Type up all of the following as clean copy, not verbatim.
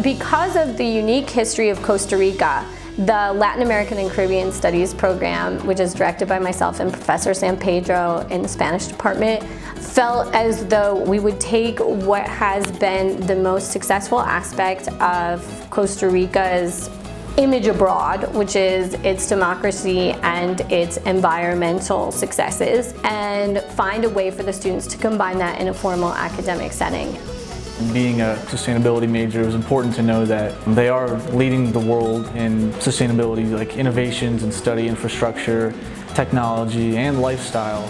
Because of the unique history of Costa Rica, the Latin American and Caribbean Studies program, which is directed by myself and Professor San Pedro in the Spanish department, felt as though we would take what has been the most successful aspect of Costa Rica's image abroad, which is its democracy and its environmental successes, and find a way for the students to combine that in a formal academic setting. Being a sustainability major, it was important to know that they are leading the world in sustainability, like innovations in study infrastructure, technology, and lifestyle.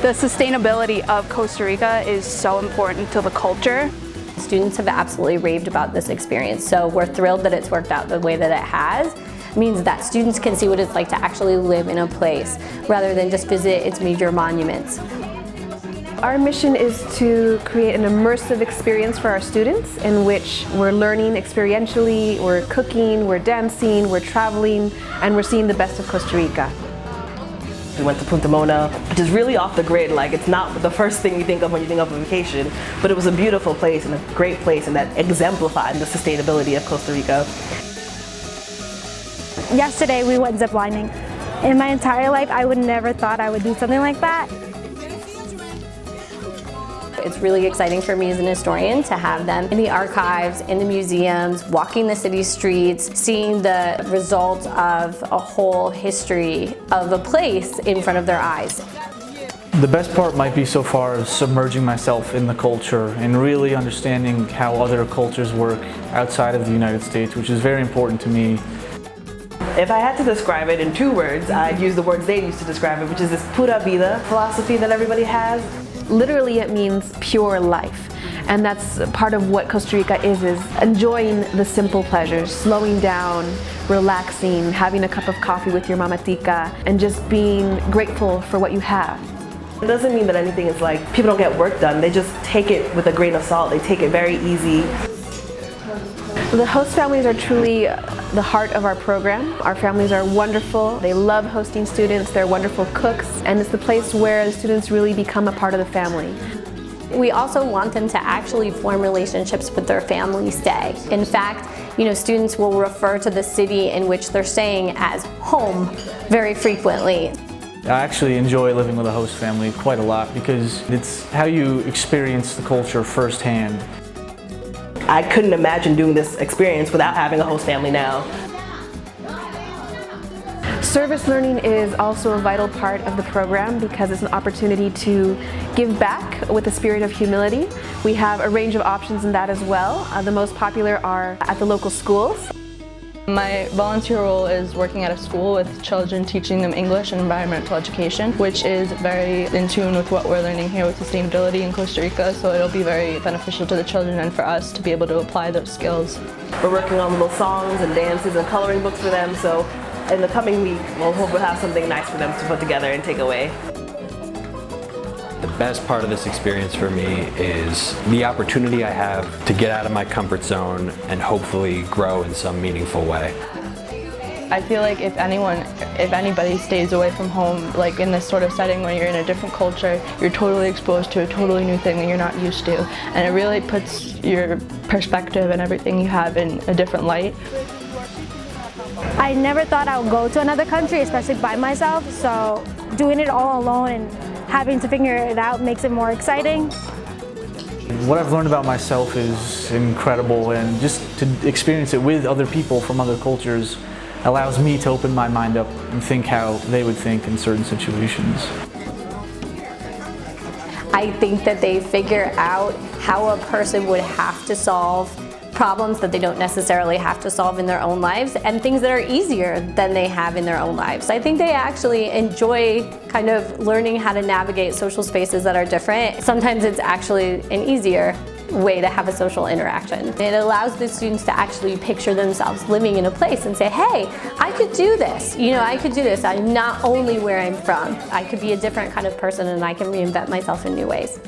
The sustainability of Costa Rica is so important to the culture. Students have absolutely raved about this experience, so we're thrilled that it's worked out the way that it has. It means that students can see what it's like to actually live in a place rather than just visit its major monuments. Our mission is to create an immersive experience for our students in which we're learning experientially, we're cooking, we're dancing, we're traveling, and we're seeing the best of Costa Rica. We went to Punta Mona, which is really off the grid. Like, it's not the first thing you think of when you think of a vacation, but it was a beautiful place and a great place, and that exemplified the sustainability of Costa Rica. Yesterday we went ziplining. In my entire life, I would never thought I would do something like that. It's really exciting for me as an historian to have them in the archives, in the museums, walking the city streets, seeing the result of a whole history of a place in front of their eyes. The best part might be so far is submerging myself in the culture and really understanding how other cultures work outside of the United States, which is very important to me. If I had to describe it in 2 words, I'd use the words they used to describe it, which is this pura vida philosophy that everybody has. Literally, it means pure life. And that's part of what Costa Rica is enjoying the simple pleasures, slowing down, relaxing, having a cup of coffee with your mamatica, and just being grateful for what you have. It doesn't mean that anything is like, people don't get work done. They just take it with a grain of salt. They take it very easy. The host families are truly the heart of our program. Our families are wonderful. They love hosting students. They're wonderful cooks, and it's the place where the students really become a part of the family. We also want them to actually form relationships with their family stay. In fact, students will refer to the city in which they're staying as home very frequently. I actually enjoy living with a host family quite a lot because it's how you experience the culture firsthand. I couldn't imagine doing this experience without having a host family now. Service learning is also a vital part of the program because it's an opportunity to give back with a spirit of humility. We have a range of options in that as well. The most popular are at the local schools. My volunteer role is working at a school with children, teaching them English and environmental education, which is very in tune with what we're learning here with sustainability in Costa Rica, so it'll be very beneficial to the children and for us to be able to apply those skills. We're working on little songs and dances and coloring books for them, so in the coming week we'll hope we'll have something nice for them to put together and take away. The best part of this experience for me is the opportunity I have to get out of my comfort zone and hopefully grow in some meaningful way. I feel like if anybody stays away from home, like in this sort of setting where you're in a different culture, you're totally exposed to a totally new thing that you're not used to. And it really puts your perspective and everything you have in a different light. I never thought I would go to another country, especially by myself, so doing it all alone and having to figure it out makes it more exciting. What I've learned about myself is incredible, and just to experience it with other people from other cultures allows me to open my mind up and think how they would think in certain situations. I think that they figure out how a person would have to solve problems that they don't necessarily have to solve in their own lives and things that are easier than they have in their own lives. I think they actually enjoy kind of learning how to navigate social spaces that are different. Sometimes it's actually an easier way to have a social interaction. It allows the students to actually picture themselves living in a place and say, hey, I could do this. I could do this. I'm not only where I'm from. I could be a different kind of person and I can reinvent myself in new ways.